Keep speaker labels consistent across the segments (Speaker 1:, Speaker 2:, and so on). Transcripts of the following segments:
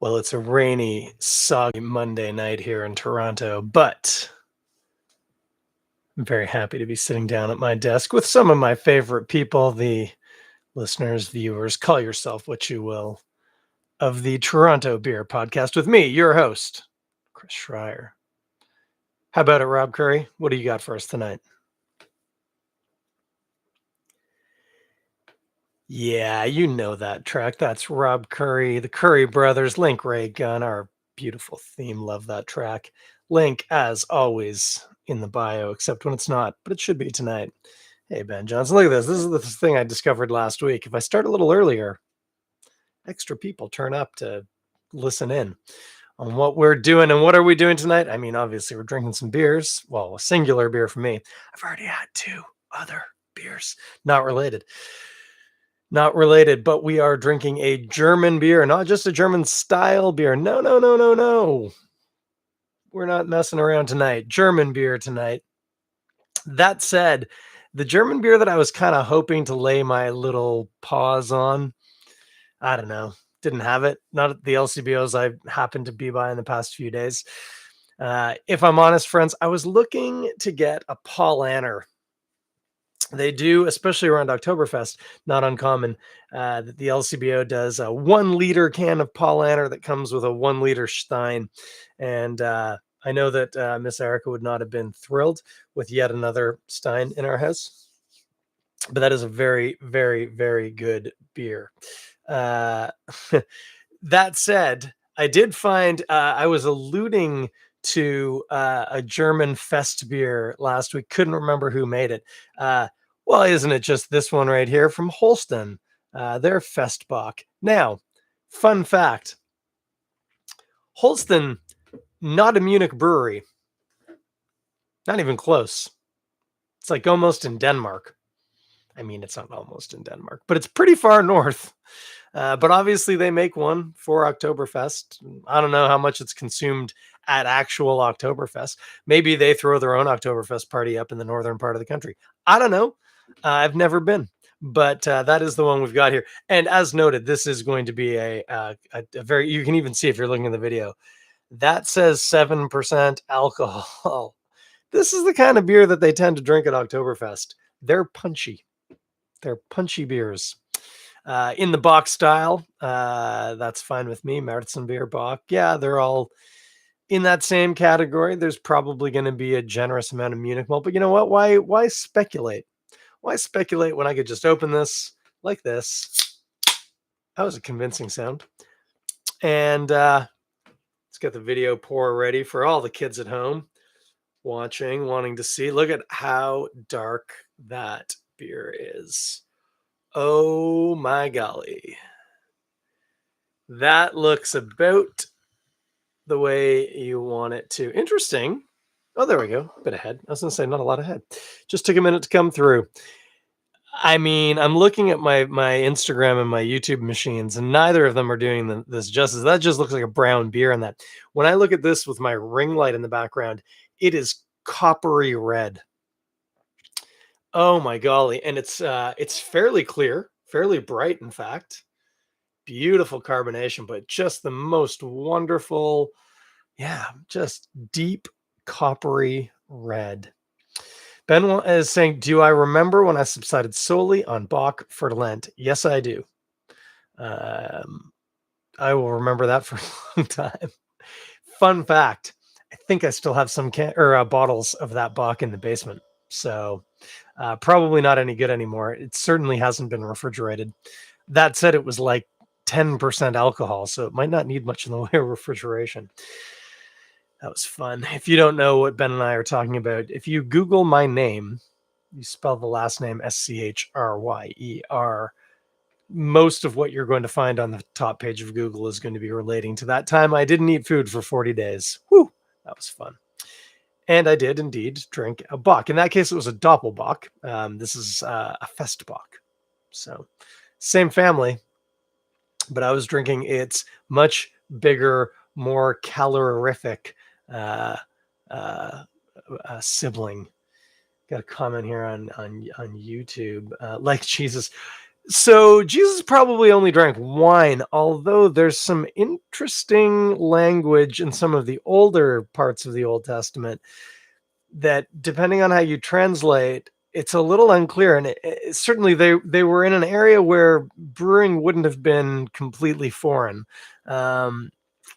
Speaker 1: Well, it's a rainy, soggy Monday night here in Toronto, but I'm very happy to be sitting down at my desk with some of my favorite people, the listeners, viewers, call yourself what you will, of the Toronto Beer Podcast with me, your host, Chris Schreier. How about it, Rob Currie? What do you got for us tonight? Yeah, you know that track. That's Rob Currie, the Currie brothers, Link Ray Gun, our beautiful theme. Love that track. Link, as always, in the bio, except when it's not, but it should be tonight. Hey, Ben Johnson, look at this. This is the thing I discovered last week. If I start a little earlier, extra people turn up to listen in on what we're doing. And what are we doing tonight? I mean, obviously, we're drinking some beers. Well, a singular beer for me. I've already had two other beers, not related. Not related, but we are drinking a German beer, not just a German style beer. No, no, no, no, no. We're not messing around tonight. German beer tonight. That said, the German beer that I was kind of hoping to lay my little paws on, I don't know, didn't have it. Not at the LCBOs I happened to be by in the past few days. If I'm honest, friends, I was looking to get a Paul Anner. They do, especially around Oktoberfest, not uncommon, that the LCBO does a 1 liter can of Paul Anner that comes with a 1 liter Stein. And I know that Miss Erica would not have been thrilled with yet another Stein in our house, but that is a very, very, very good beer. Uh, that said, I did find I was alluding to a German Festbier last week. Couldn't remember who made it. Well, isn't it just this one right here from Holsten? Their Festbock. Now, fun fact: Holsten, not a Munich brewery, not even close. It's like almost in Denmark. I mean, it's not almost in Denmark, but it's pretty far north. But obviously, they make one for Oktoberfest. I don't know how much it's consumed at actual Oktoberfest. Maybe they throw their own Oktoberfest party up in the northern part of the country. I don't know. I've never been, but that is the one we've got here. And as noted, this is going to be a very, you can even see if you're looking at the video, that says 7% alcohol. This is the kind of beer that they tend to drink at Oktoberfest. They're punchy. They're punchy beers. In the Bock style, that's fine with me. Märzenbier, Bock, yeah, they're all in that same category. There's probably going to be a generous amount of Munich malt, but you know what? Why speculate? Why speculate when I could just open this like this? That was a convincing sound. And let's get the video pour ready for all the kids at home watching, wanting to see. Look at how dark that beer is. Oh my golly. That looks about the way you want it to. Interesting. Oh, there we go. A bit ahead. I was going to say not a lot ahead. Just took a minute to come through. I mean, I'm looking at my Instagram and my YouTube machines, and neither of them are doing this justice. That just looks like a brown beer in that. When I look at this with my ring light in the background, it is coppery red. Oh my golly. And it's fairly clear, fairly bright, in fact. Beautiful carbonation, but just the most wonderful, yeah, just deep coppery red. Ben is saying, do I remember when I subsided solely on Bock for Lent? Yes, I do. I will remember that for a long time. Fun fact, I think I still have some bottles of that Bock in the basement. So probably not any good anymore. It certainly hasn't been refrigerated. That said, it was like 10% alcohol, so it might not need much in the way of refrigeration. That was fun. If you don't know what Ben and I are talking about, if you Google my name, you spell the last name Schryer, most of what you're going to find on the top page of Google is going to be relating to that time I didn't eat food for 40 days. Whew, that was fun. And I did indeed drink a Bock. In that case, it was a Doppelbock. This is a Festbock. So same family, but I was drinking its much bigger, more calorific sibling. Got a comment here on YouTube. Like Jesus. So Jesus probably only drank wine, although there's some interesting language in some of the older parts of the Old Testament that, depending on how you translate, it's a little unclear. And certainly they were in an area where brewing wouldn't have been completely foreign. Um,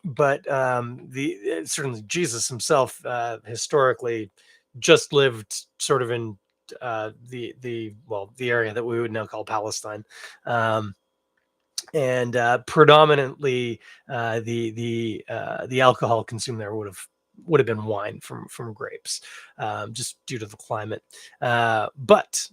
Speaker 1: but certainly Jesus himself historically just lived sort of in the area that we would now call Palestine. Um, and predominantly the alcohol consumed there would have been wine from grapes, just due to the climate. But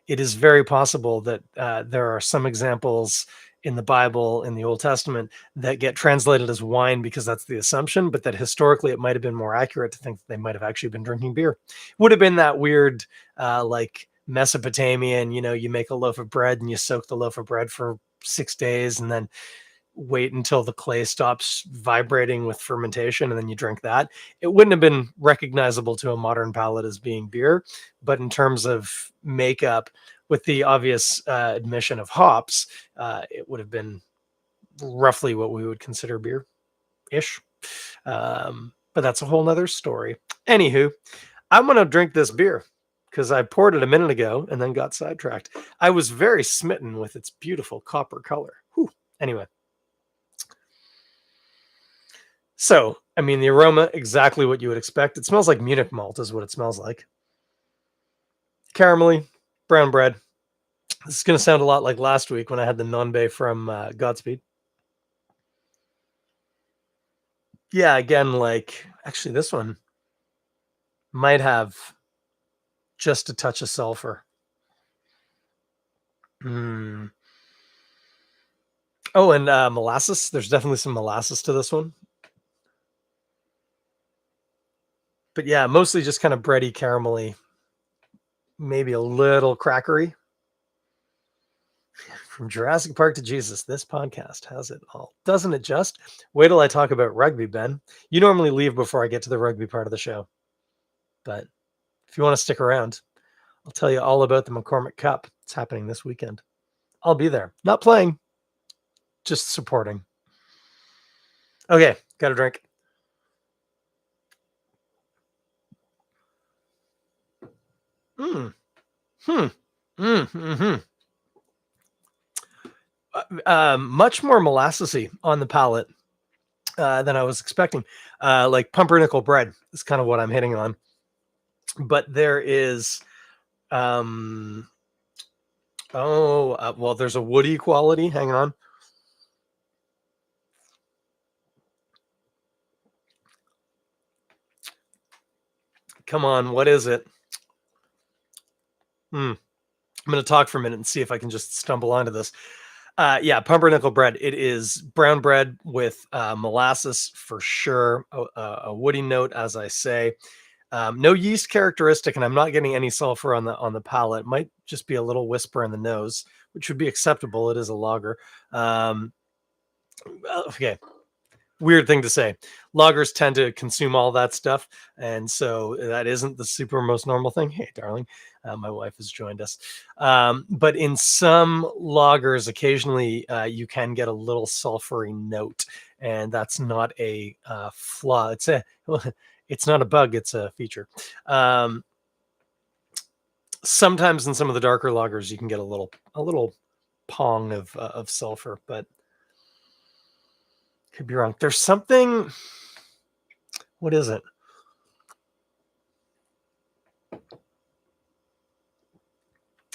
Speaker 1: it is very possible that there are some examples in the Bible in the Old Testament that get translated as wine because that's the assumption, but that historically it might have been more accurate to think that they might have actually been drinking beer. Would have been that weird, like Mesopotamian, you make a loaf of bread and you soak the loaf of bread for 6 days and then wait until the clay stops vibrating with fermentation and then you drink that. It wouldn't have been recognizable to a modern palate as being beer, but in terms of makeup, with the obvious admission of hops, it would have been roughly what we would consider beer ish. But that's a whole nother story. Anywho, I'm going to drink this beer because I poured it a minute ago and then got sidetracked. I was very smitten with its beautiful copper color. Whew. Anyway, so, I mean, the aroma, exactly what you would expect. It smells like Munich malt, is what it smells like. Caramelly, brown bread. This is going to sound a lot like last week when I had the Nonbe from Godspeed. Yeah, again, like, actually, this one might have just a touch of sulfur. Mm. Oh, and molasses. There's definitely some molasses to this one. But yeah, mostly just kind of bready, caramelly, maybe a little crackery. From Jurassic Park to Jesus, this podcast has it all. Doesn't it just? Wait till I talk about rugby, Ben. You normally leave before I get to the rugby part of the show. But if you want to stick around, I'll tell you all about the McCormick Cup. It's happening this weekend. I'll be there. Not playing, just supporting. Okay, got a drink. Mm. Hmm. Mm. Hmm. Much more molassesy on the palate than I was expecting. Like pumpernickel bread is kind of what I'm hitting on. But there is, um, well, there's a woody quality. Hang on. Come on, what is it? I'm going to talk for a minute and see if I can just stumble onto this. Yeah, pumpernickel bread. It is brown bread with molasses for sure. A woody note, as I say. No yeast characteristic, and I'm not getting any sulfur on the palate. It might just be a little whisper in the nose, which would be acceptable. It is a lager. Okay, weird thing to say. Loggers tend to consume all that stuff, and so that isn't the super most normal thing. Hey, darling, my wife has joined us. But in some loggers, occasionally you can get a little sulfury note, and that's not a flaw. It's not a bug; it's a feature. Sometimes in some of the darker loggers, you can get a little pong of sulfur, but could be wrong. There's something. What is it?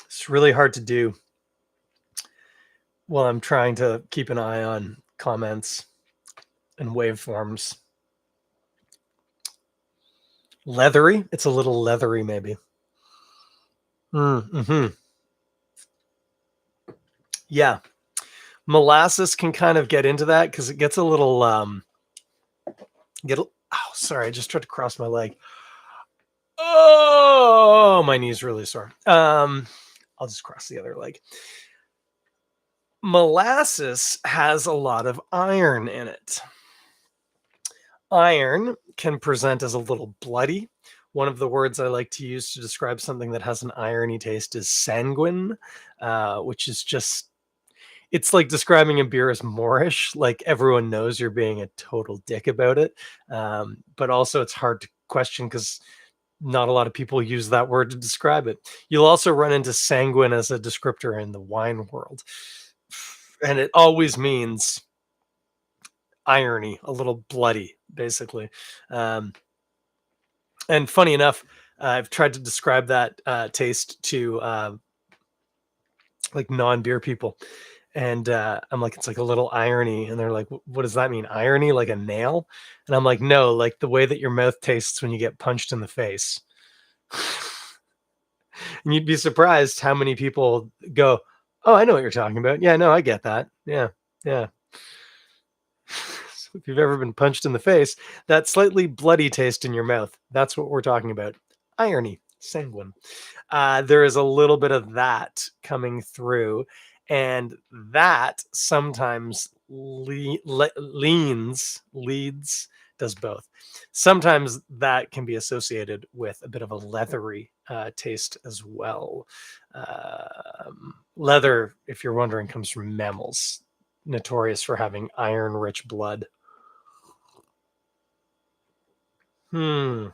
Speaker 1: It's really hard to do while I'm trying to keep an eye on comments and waveforms. Leathery? It's a little leathery, maybe. Mm-hmm. Yeah. Molasses can kind of get into that because it gets a little sorry, I just tried to cross my leg. Oh, my knee's really sore. I'll just cross the other leg. Molasses has a lot of iron in it. Iron can present as a little bloody One of the words I like to use to describe something that has an irony taste is sanguine, which is just it's like describing a beer as Moorish. Like everyone knows you're being a total dick about it, but also it's hard to question because not a lot of people use that word to describe it. You'll also run into sanguine as a descriptor in the wine world, and it always means irony, a little bloody, basically. Um, and funny enough, I've tried to describe that taste to like non-beer people, and I'm like, it's like a little irony, and they're like, What does that mean? Irony, like a nail?" And I'm like, "No, like the way that your mouth tastes when you get punched in the face." And you'd be surprised how many people go, "Oh, I know what you're talking about. Yeah, no, I get that. Yeah, yeah." So if you've ever been punched in the face, that slightly bloody taste in your mouth, that's what we're talking about. Irony, sanguine. There is a little bit of that coming through, and that sometimes leads, does both. Sometimes that can be associated with a bit of a leathery taste as well. Leather, if you're wondering, comes from mammals, notorious for having iron-rich blood. Hmm.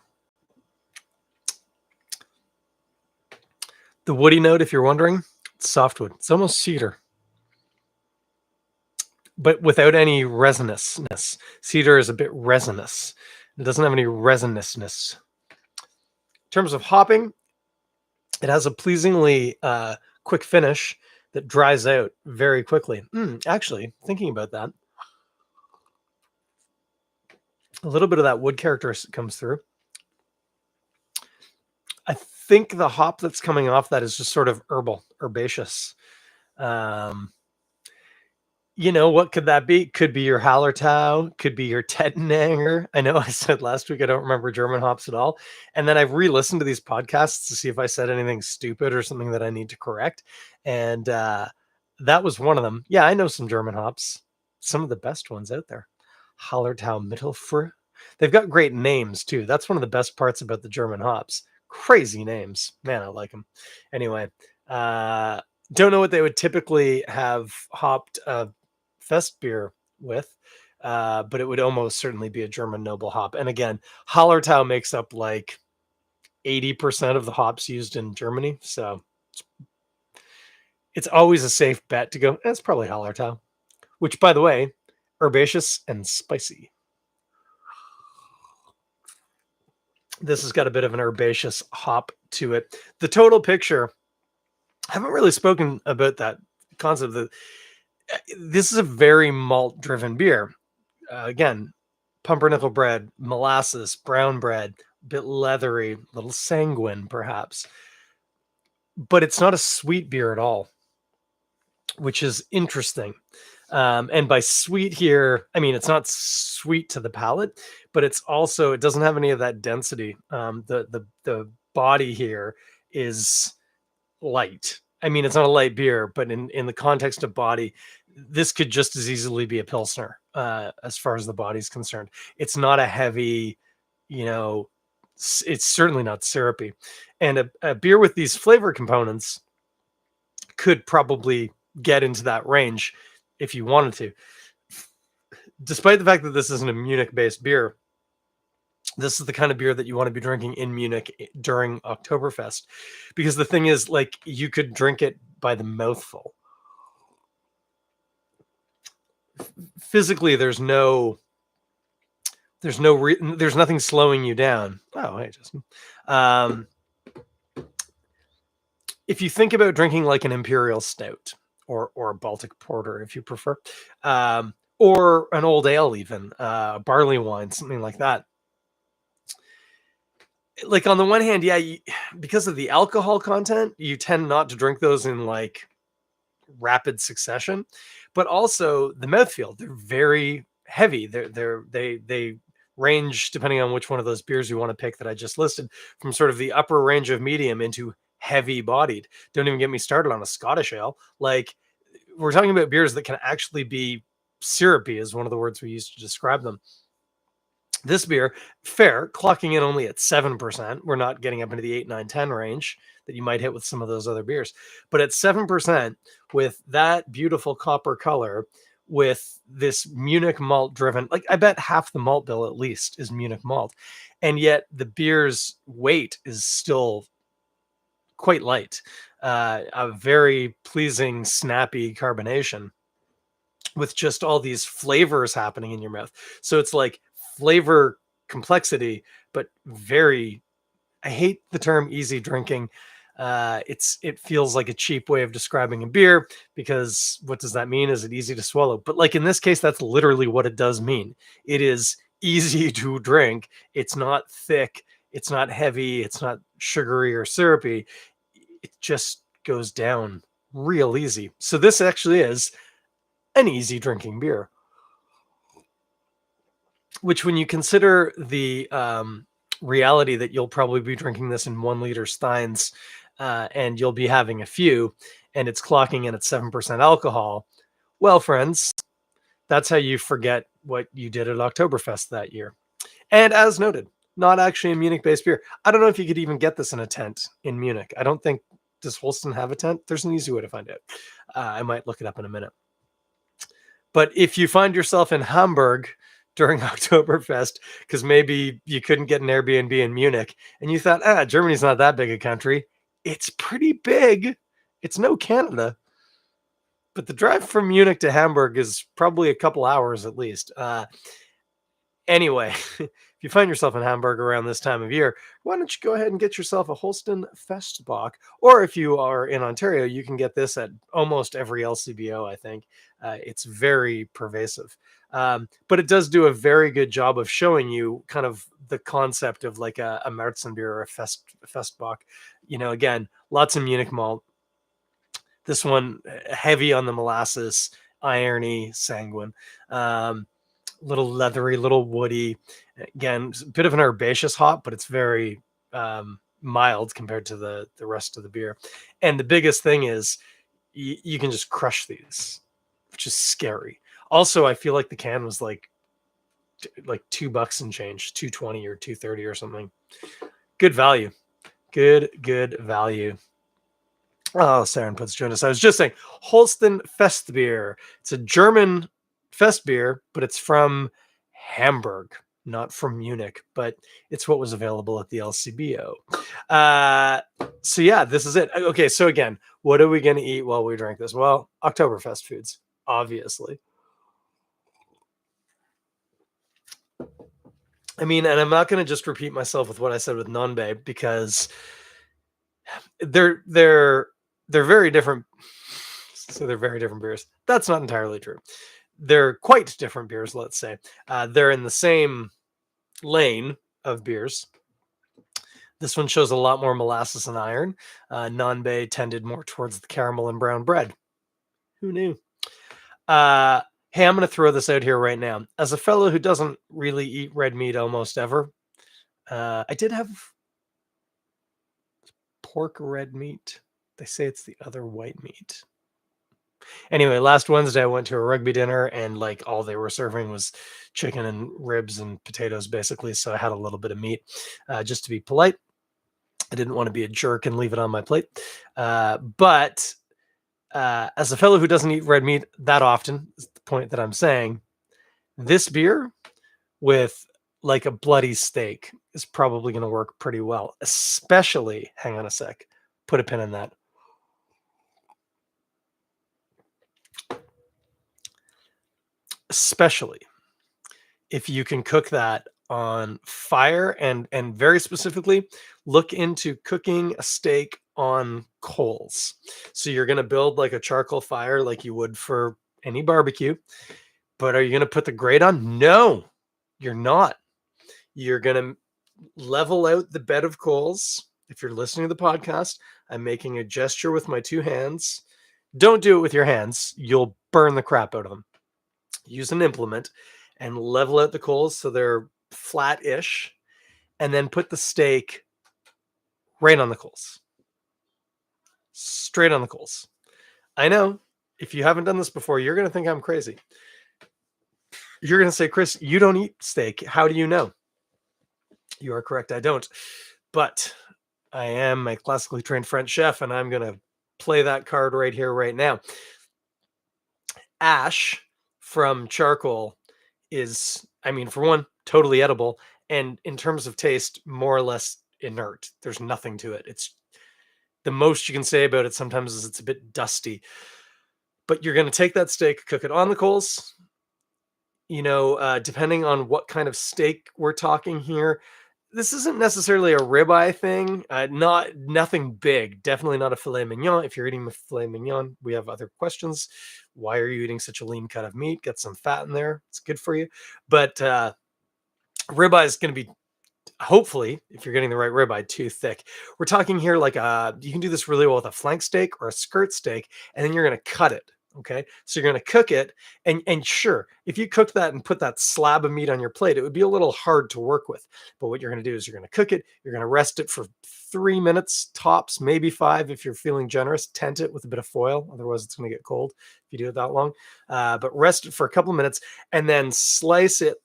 Speaker 1: The woody note, if you're wondering, it's softwood. It's almost cedar, but without any resinousness. Cedar is a bit resinous. It doesn't have any resinousness. In terms of hopping, it has a pleasingly quick finish that dries out very quickly. Actually, thinking about that, a little bit of that wood characteristic comes through. I think the hop that's coming off that is just sort of herbal, herbaceous. Um, what could that be? Could be your Hallertau, could be your Tettenanger. I know I said last week I don't remember German hops at all. And then I've re-listened to these podcasts to see if I said anything stupid or something that I need to correct. And that was one of them. Yeah, I know some German hops, some of the best ones out there. Hallertau Mittelfrüh. They've got great names too. That's one of the best parts about the German hops. Crazy names. Man, I like them. Anyway, don't know what they would typically have hopped Festbier with, but it would almost certainly be a German noble hop. And again, Hallertau makes up like 80% of the hops used in Germany. So it's always a safe bet to go, it's probably Hallertau, which, by the way, herbaceous and spicy. This has got a bit of an herbaceous hop to it. The total picture, I haven't really spoken about that concept. This is a very malt driven beer. Again, pumpernickel bread, molasses, brown bread, bit leathery, little sanguine perhaps, but it's not a sweet beer at all, which is interesting. And by sweet here, I mean it's not sweet to the palate, but it doesn't have any of that density. The body here is light. I mean, it's not a light beer, but in the context of body, this could just as easily be a pilsner as far as the body's concerned. It's not a heavy, you know, it's certainly not syrupy. And a beer with these flavor components could probably get into that range if you wanted to. Despite the fact that this isn't a Munich-based beer, this is the kind of beer that you want to be drinking in Munich during Oktoberfest, because the thing is, like, you could drink it by the mouthful. Physically, there's nothing slowing you down. Oh, hey, Justin. If you think about drinking like an imperial stout or a Baltic porter, if you prefer, or an old ale, even barley wine, something like that. Like on the one hand, yeah, because of the alcohol content, you tend not to drink those in like rapid succession, but also the mouthfeel. They're very heavy. They range, depending on which one of those beers you want to pick that I just listed, from sort of the upper range of medium into heavy bodied. Don't even get me started on a Scottish ale. Like, we're talking about beers that can actually be syrupy, is one of the words we use to describe them. This beer, fair, clocking in only at 7%. We're not getting up into the 8, 9, 10 range that you might hit with some of those other beers. But at 7%, with that beautiful copper color, with this Munich malt driven, like I bet half the malt bill at least is Munich malt. And yet the beer's weight is still quite light. A very pleasing, snappy carbonation with just all these flavors happening in your mouth. So it's like flavor complexity, but very, I hate the term easy drinking. It feels like a cheap way of describing a beer, because what does that mean? Is it easy to swallow? But like in this case, that's literally what it does mean. It is easy to drink. It's not thick. It's not heavy. It's not sugary or syrupy. It just goes down real easy. So this actually is an easy drinking beer, which when you consider the reality that you'll probably be drinking this in 1 liter steins, and you'll be having a few, and it's clocking in at 7% alcohol. Well, friends, that's how you forget what you did at Oktoberfest that year. And as noted, not actually a Munich-based beer. I don't know if you could even get this in a tent in Munich. I don't think, does Holsten have a tent? There's an easy way to find out. I might look it up in a minute. But if you find yourself in Hamburg during Oktoberfest, because maybe you couldn't get an Airbnb in Munich, and you thought, Germany's not that big a country. It's pretty big. It's no Canada. But the drive from Munich to Hamburg is probably a couple hours at least. Anyway, if you find yourself in Hamburg around this time of year, why don't you go ahead and get yourself a Holsten Festbock? Or if you are in Ontario, you can get this at almost every LCBO, I think. It's very pervasive. But it does do a very good job of showing you kind of the concept of like a Märzenbier or a Festbock. You know, again, lots of Munich malt. This one, heavy on the molasses, irony, sanguine. Little leathery, little woody. Again, a bit of an herbaceous hop, but it's very mild compared to the rest of the beer. And the biggest thing is you can just crush these, which is scary. Also, I feel like the can was like $2 and change, 220 or 230 or something. Good value. Good value. Oh, Saren puts join us. I was just saying, Holsten Festbier. It's a German fest beer, but it's from Hamburg, not from Munich, but it's what was available at the LCBO. So yeah, this is it. Okay, so again, what are we going to eat while we drink this? Well, Oktoberfest foods, obviously. I mean, and I'm not going to just repeat myself with what I said with Nonbe, because they're very different. So they're very different beers. That's not entirely true. They're quite different beers, let's say. They're in the same lane of beers. This one shows a lot more molasses and iron. Nonbe tended more towards the caramel and brown bread. Who knew? Hey, I'm going to throw this out here right now. As a fellow who doesn't really eat red meat almost ever, I did have pork red meat. They say it's the other white meat. Anyway, last Wednesday I went to a rugby dinner, and like all they were serving was chicken and ribs and potatoes, basically. So I had a little bit of meat, just to be polite. I didn't want to be a jerk and leave it on my plate. But as a fellow who doesn't eat red meat that often, is the point that I'm saying, this beer with like a bloody steak is probably going to work pretty well, especially, hang on a sec, put a pin in that. Especially if you can cook that on fire, and very specifically look into cooking a steak on coals. So you're going to build like a charcoal fire like you would for any barbecue, but are you going to put the grate on? No, you're not. You're going to level out the bed of coals. If you're listening to the podcast, I'm making a gesture with my two hands. Don't do it with your hands. You'll burn the crap out of them. Use an implement and level out the coals so they're flat-ish, and then put the steak right on the coals. Straight on the coals. I know, if you haven't done this before, you're going to think I'm crazy. You're going to say, Chris, you don't eat steak. How do you know? You are correct. I don't. But I am a classically trained French chef, and I'm going to play that card right here, right now. Ash from charcoal is, I mean, for one, totally edible. And in terms of taste, more or less inert. There's nothing to it. It's the most you can say about it sometimes is it's a bit dusty. But you're going to take that steak, cook it on the coals. Depending on what kind of steak we're talking here, this isn't necessarily a ribeye thing. Nothing big. Definitely not a filet mignon. If you're eating a filet mignon, we have other questions. Why are you eating such a lean cut of meat? Get some fat in there. It's good for you. But ribeye is going to be, hopefully, if you're getting the right ribeye, too thick. We're talking here like you can do this really well with a flank steak or a skirt steak, and then you're going to cut it. Okay, so you're going to cook it, and sure, if you cook that and put that slab of meat on your plate, it would be a little hard to work with. But what you're going to do is you're going to cook it. You're going to rest it for 3 minutes tops, maybe 5 if you're feeling generous. Tent it with a bit of foil, otherwise it's going to get cold if you do it that long. But rest it for a couple of minutes, and then slice it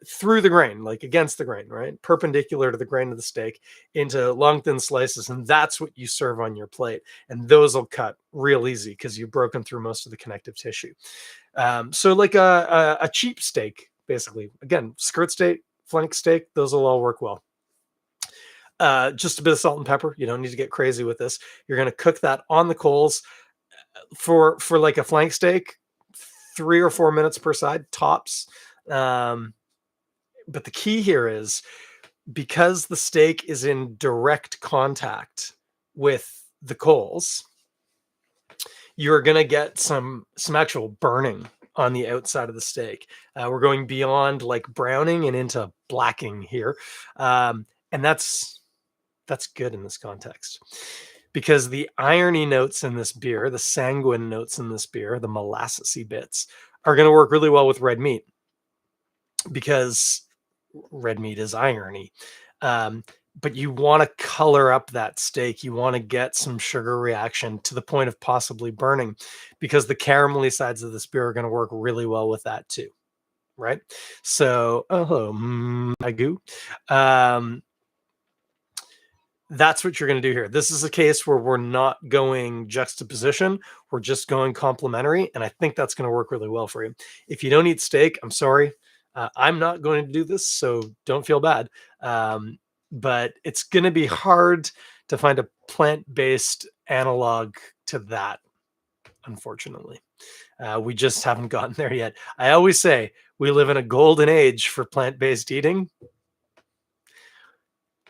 Speaker 1: through the grain, like against the grain, right? Perpendicular to the grain of the steak into long, thin slices. And that's what you serve on your plate. And those will cut real easy because you've broken through most of the connective tissue. So like a cheap steak, basically. Again, skirt steak, flank steak, those will all work well. Just a bit of salt and pepper. You don't need to get crazy with this. You're going to cook that on the coals for like a flank steak, 3 or 4 minutes per side, tops. But the key here is because the steak is in direct contact with the coals, you're going to get some actual burning on the outside of the steak. We're going beyond like browning and into blacking here. And that's good in this context because the irony notes in this beer, the sanguine notes in this beer, the molassesy bits are going to work really well with red meat because red meat is irony. But you want to color up that steak. You want to get some sugar reaction to the point of possibly burning because the caramelly sides of this beer are going to work really well with that too. Right. So, my goo. That's what you're going to do here. This is a case where we're not going juxtaposition. We're just going complementary. And I think that's going to work really well for you. If you don't eat steak, I'm sorry. I'm not going to do this, so don't feel bad. But it's going to be hard to find a plant-based analog to that, unfortunately. We just haven't gotten there yet. I always say we live in a golden age for plant-based eating.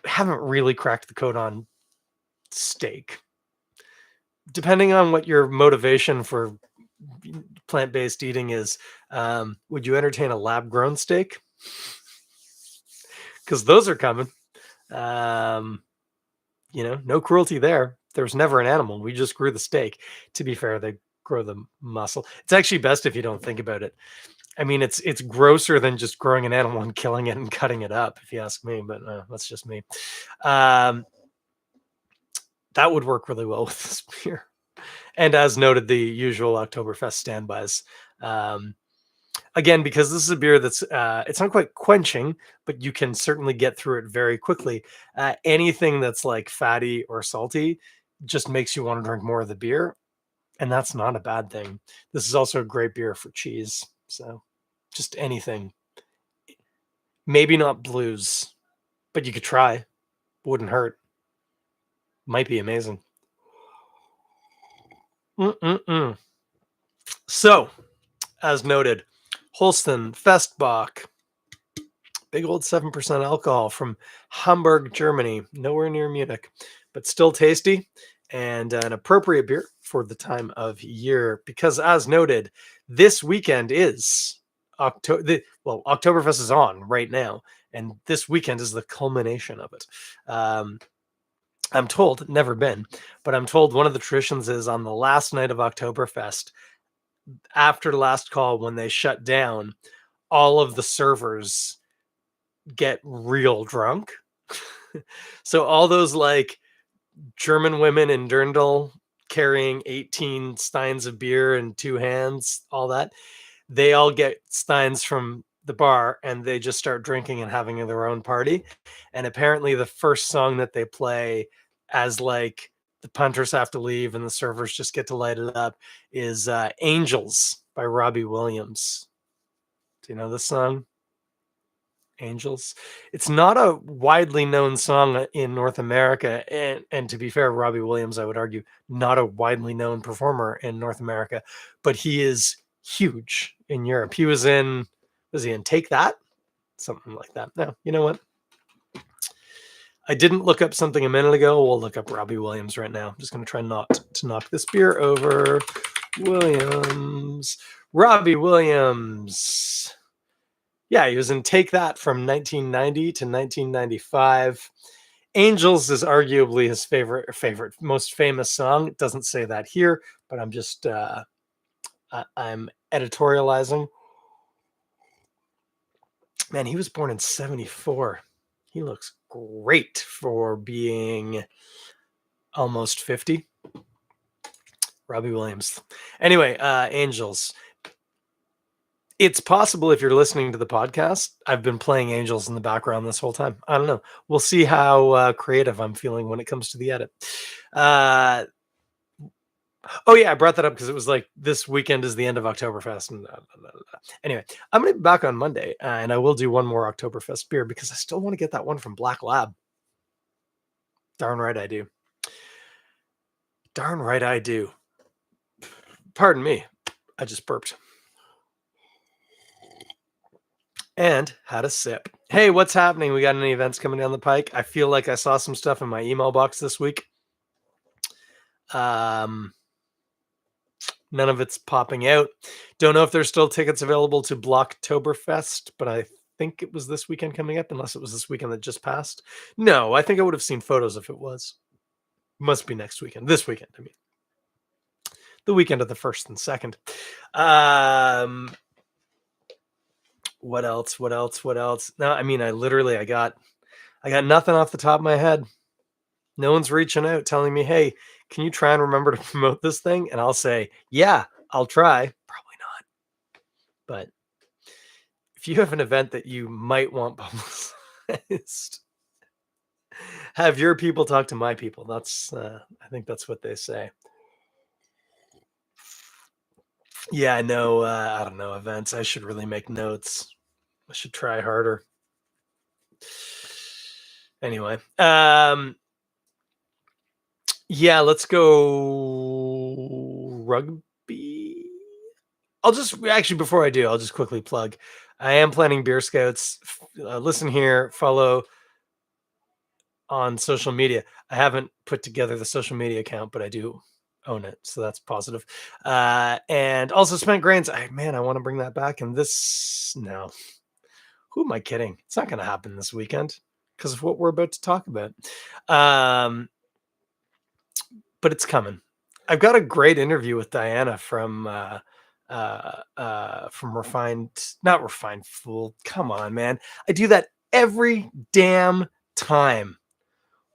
Speaker 1: Haven't really cracked the code on steak. Depending on what your motivation for plant-based eating is, would you entertain a lab-grown steak? Because those are coming. No cruelty there. There was never an animal. We just grew the steak. To be fair, they grow the muscle. It's actually best if you don't think about it. I mean, it's grosser than just growing an animal and killing it and cutting it up, if you ask me, but that's just me. That would work really well with this beer. And as noted, the usual Oktoberfest standbys. Again, because this is a beer that's, it's not quite quenching, but you can certainly get through it very quickly. Anything that's like fatty or salty just makes you want to drink more of the beer. And that's not a bad thing. This is also a great beer for cheese. So just anything. Maybe not blues, but you could try. Wouldn't hurt. Might be amazing. So, as noted, Holsten, Festbock, big old 7% alcohol from Hamburg, Germany, nowhere near Munich, but still tasty and an appropriate beer for the time of year because, as noted, this weekend is Oktoberfest is on right now, and this weekend is the culmination of it. I'm told, never been, but I'm told one of the traditions is on the last night of Oktoberfest, after last call, when they shut down, all of the servers get real drunk. So all those like German women in Dirndl carrying 18 steins of beer in 2 hands, all that, they all get steins from the bar and they just start drinking and having their own party. And apparently the first song that they play as like the punters have to leave and the servers just get to light it up is Angels by Robbie Williams. Do you know this song? Angels. It's not a widely known song in North America, and to be fair, Robbie Williams, I would argue, not a widely known performer in North America, but he is huge in Europe. He was he in Take That? Something like that. No, you know what? I didn't look up something a minute ago. We'll look up Robbie Williams right now. I'm just going to try not to knock this beer over. Williams. Robbie Williams. Yeah, he was in Take That from 1990 to 1995. Angels is arguably his favorite, most famous song. It doesn't say that here, but I'm just, I'm editorializing. Man, he was born in 74. He looks great for being almost 50. Robbie Williams. Anyway, Angels. It's possible if you're listening to the podcast, I've been playing Angels in the background this whole time. I don't know. We'll see how creative I'm feeling when it comes to the edit. Oh yeah, I brought that up because it was like this weekend is the end of Oktoberfest. Anyway, I'm going to be back on Monday, and I will do one more Oktoberfest beer because I still want to get that one from Black Lab. Darn right I do. Darn right I do. Pardon me. I just burped. And had a sip. Hey, what's happening? We got any events coming down the pike? I feel like I saw some stuff in my email box this week. None of it's popping out. Don't know if there's still tickets available to Blocktoberfest, but I think it was this weekend coming up, unless it was this weekend that just passed. No, I think I would have seen photos if it was. Must be next weekend. This weekend, I mean. The weekend of the 1st and 2nd. What else? No, I mean, I got nothing off the top of my head. No one's reaching out telling me, hey, can you try and remember to promote this thing? And I'll say, yeah, I'll try. Probably not. But if you have an event that you might want publicized, have your people talk to my people. That's, I think that's what they say. Yeah, I know. I don't know events. I should really make notes. I should try harder. Anyway, yeah, let's go rugby. I'll just actually before I do, I'll just quickly plug. I am planning Beer Scouts. Listen here, follow on social media. I haven't put together the social media account, but I do own it, so that's positive. And also Spent Grains. I want to bring that back. And this no, who am I kidding? It's not going to happen this weekend because of what we're about to talk about. But it's coming. I've got a great interview with Diana from not Refined Fool. Come on, man. I do that every damn time.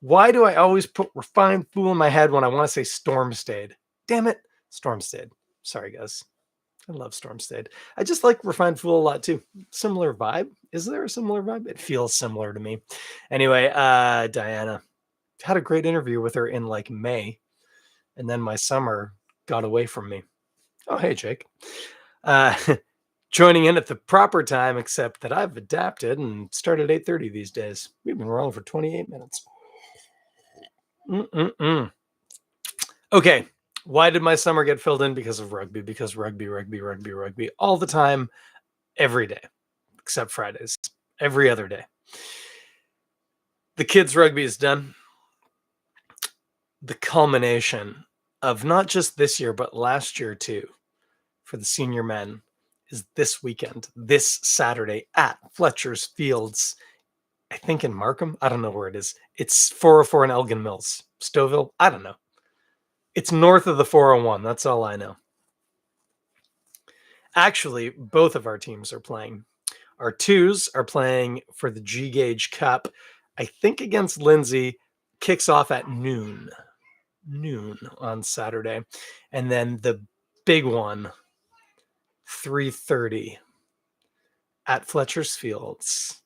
Speaker 1: Why do I always put Refined Fool in my head when I want to say Stormstayed? Damn it. Stormstayed. Sorry, guys. I love Stormstayed. I just like Refined Fool a lot too. Similar vibe. Is there a similar vibe? It feels similar to me. Anyway, Diana. Had a great interview with her in like May. And then my summer got away from me. Oh, hey, Jake. Joining in at the proper time, except that I've adapted and start at 8:30 these days. We've been rolling for 28 minutes. Okay. Why did my summer get filled in? Because of rugby. Because rugby all the time, every day, except Fridays, every other day. The kids' rugby is done. The culmination of not just this year, but last year too, for the senior men is this weekend, this Saturday at Fletcher's Fields, I think in Markham. I don't know where it is. It's 404 in Elgin Mills. Stouffville? I don't know. It's north of the 401. That's all I know. Actually, both of our teams are playing. Our twos are playing for the G Gauge Cup, I think against Lindsay. Kicks off at noon on Saturday. And then the big one 3:30 at Fletcher's Fields.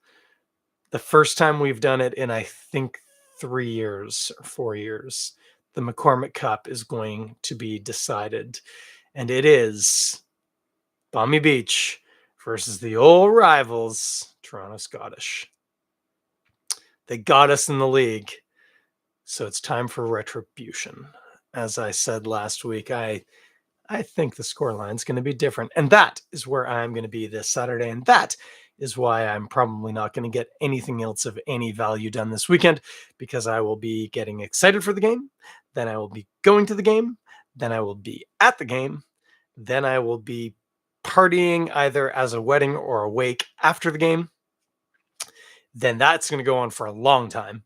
Speaker 1: The first time we've done it in, I think, 3 years or 4 years. The McCormick Cup is going to be decided, and it is Balmy Beach versus the old rivals, Toronto Scottish. They got us in the league, so it's time for retribution. As I said last week, I think the scoreline is going to be different, and that is where I'm going to be this Saturday, and that is why I'm probably not going to get anything else of any value done this weekend, because I will be getting excited for the game, then I will be going to the game, then I will be at the game, then I will be partying either as a wedding or a wake after the game. Then that's going to go on for a long time.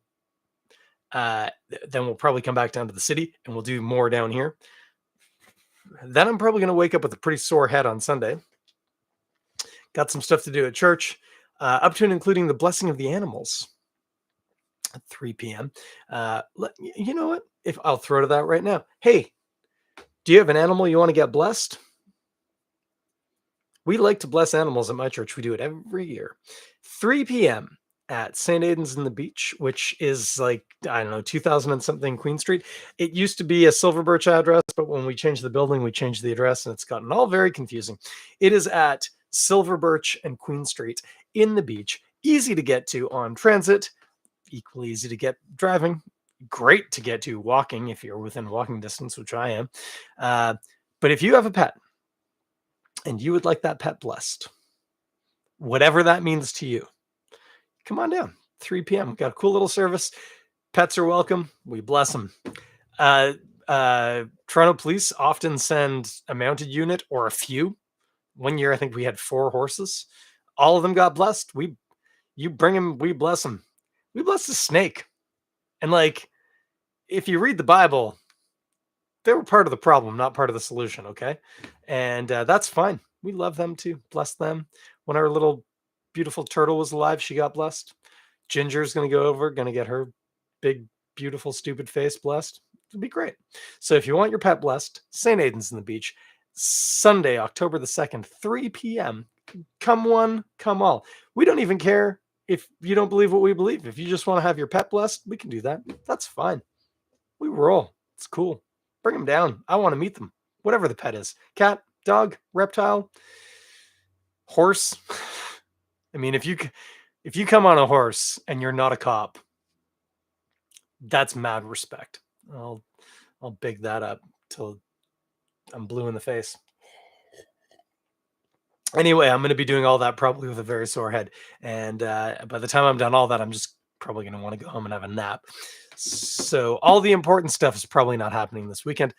Speaker 1: Then we'll probably come back down to the city and we'll do more down here. Then I'm probably going to wake up with a pretty sore head on Sunday. Got some stuff to do at church, up to and including the blessing of the animals at 3 p.m. You know what? If I'll throw to that right now. Hey, do you have an animal you want to get blessed? We like to bless animals at my church. We do it every year. 3 p.m. at St. Aidan's in the Beach, which is like, I don't know, 2000 and something Queen Street. It used to be a Silver Birch address, but when we changed the building, we changed the address, and it's gotten all very confusing. It is at Silver Birch and Queen Street in the Beach. Easy to get to on transit, equally easy to get driving, great to get to walking if you're within walking distance, which I am. But if you have a pet and you would like that pet blessed, whatever that means to you, come on down. 3 p.m. We've got a cool little service. Pets are welcome. We bless them. Toronto police often send a mounted unit or a few. One year, I think we had 4 horses. All of them got blessed. You bring them, we bless them. We bless the snake. And like, if you read the Bible, they were part of the problem, not part of the solution, okay? And that's fine. We love them too. Bless them. When our little beautiful turtle was alive, she got blessed. Ginger's going to go over, going to get her big, beautiful, stupid face blessed. It'll be great. So if you want your pet blessed, St. Aidan's in the Beach, Sunday, October the 2nd, 3 p.m. Come one, come all. We don't even care if you don't believe what we believe. If you just want to have your pet blessed, we can do that. That's fine. We roll. It's cool. Bring them down. I want to meet them. Whatever the pet is. Cat, dog, reptile, horse. I mean, if you come on a horse and you're not a cop, that's mad respect. I'll big that up till I'm blue in the face. Anyway, I'm going to be doing all that probably with a very sore head. And by the time I'm done all that, I'm just probably going to want to go home and have a nap. So all the important stuff is probably not happening this weekend.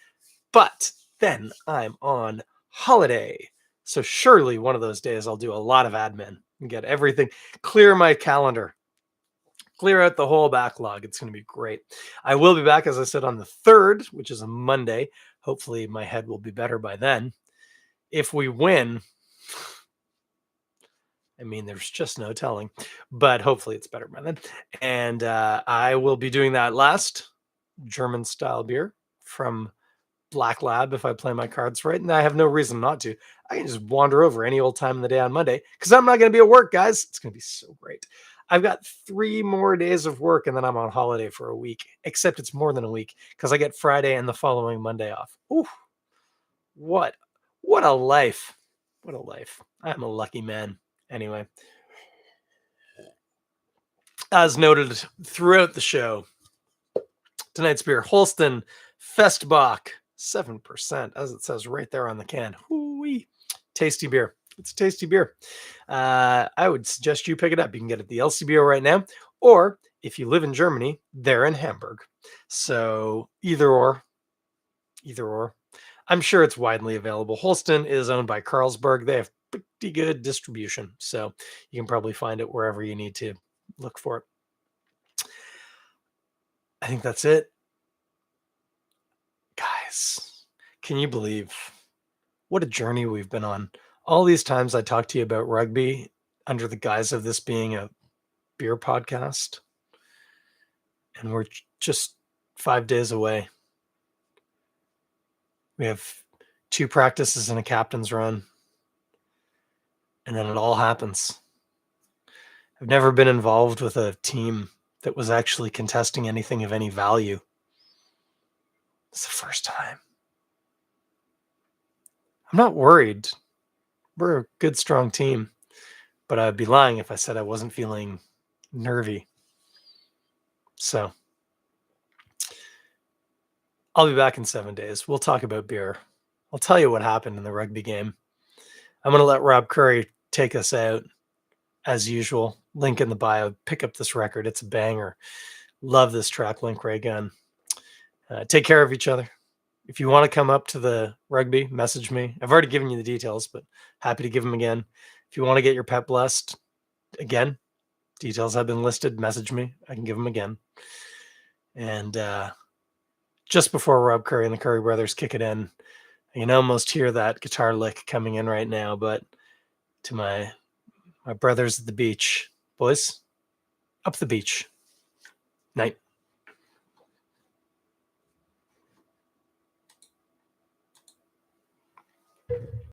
Speaker 1: But then I'm on holiday. So surely one of those days I'll do a lot of admin and get everything, clear my calendar, clear out the whole backlog. It's going to be great. I will be back, as I said, on the 3rd, which is a Monday. Hopefully my head will be better by then. If we win, I mean, there's just no telling, but hopefully it's better by then. And I will be doing that last German style beer from Black Lab if I play my cards right. And I have no reason not to. I can just wander over any old time in the day on Monday because I'm not going to be at work, guys. It's going to be so great. I've got 3 more days of work and then I'm on holiday for a week, except it's more than a week because I get Friday and the following Monday off. Ooh, what a life. What a life. I'm a lucky man. Anyway, as noted throughout the show, tonight's beer, Holsten Festbock, 7%, as it says right there on the can. Hoo-wee. Tasty beer. It's a tasty beer. I would suggest you pick it up. You can get it at the LCBO right now, or if you live in Germany, they're in Hamburg. So either or. I'm sure it's widely available. Holsten is owned by Carlsberg. They have pretty good distribution, so you can probably find it wherever you need to look for it. I think that's it. Guys, can you believe what a journey we've been on? All these times I talked to you about rugby under the guise of this being a beer podcast, and we're just 5 days away. We have 2 practices and a captain's run. and then it all happens. I've never been involved with a team that was actually contesting anything of any value. It's the first time. I'm not worried. We're a good, strong team, but I'd be lying if I said I wasn't feeling nervy. So I'll be back in 7 days. We'll talk about beer. I'll tell you what happened in the rugby game. I'm going to let Rob Currie take us out as usual. Link in the bio. Pick up this record. It's a banger. Love this track, Link Ray Gun. Take care of each other. If you want to come up to the rugby, message me. I've already given you the details, but happy to give them again. If you want to get your pet blessed, again, details have been listed. Message me. I can give them again. And just before Rob Currie and the Currie brothers kick it in, you can almost hear that guitar lick coming in right now. But to my brothers at the beach, boys, up the beach. Night.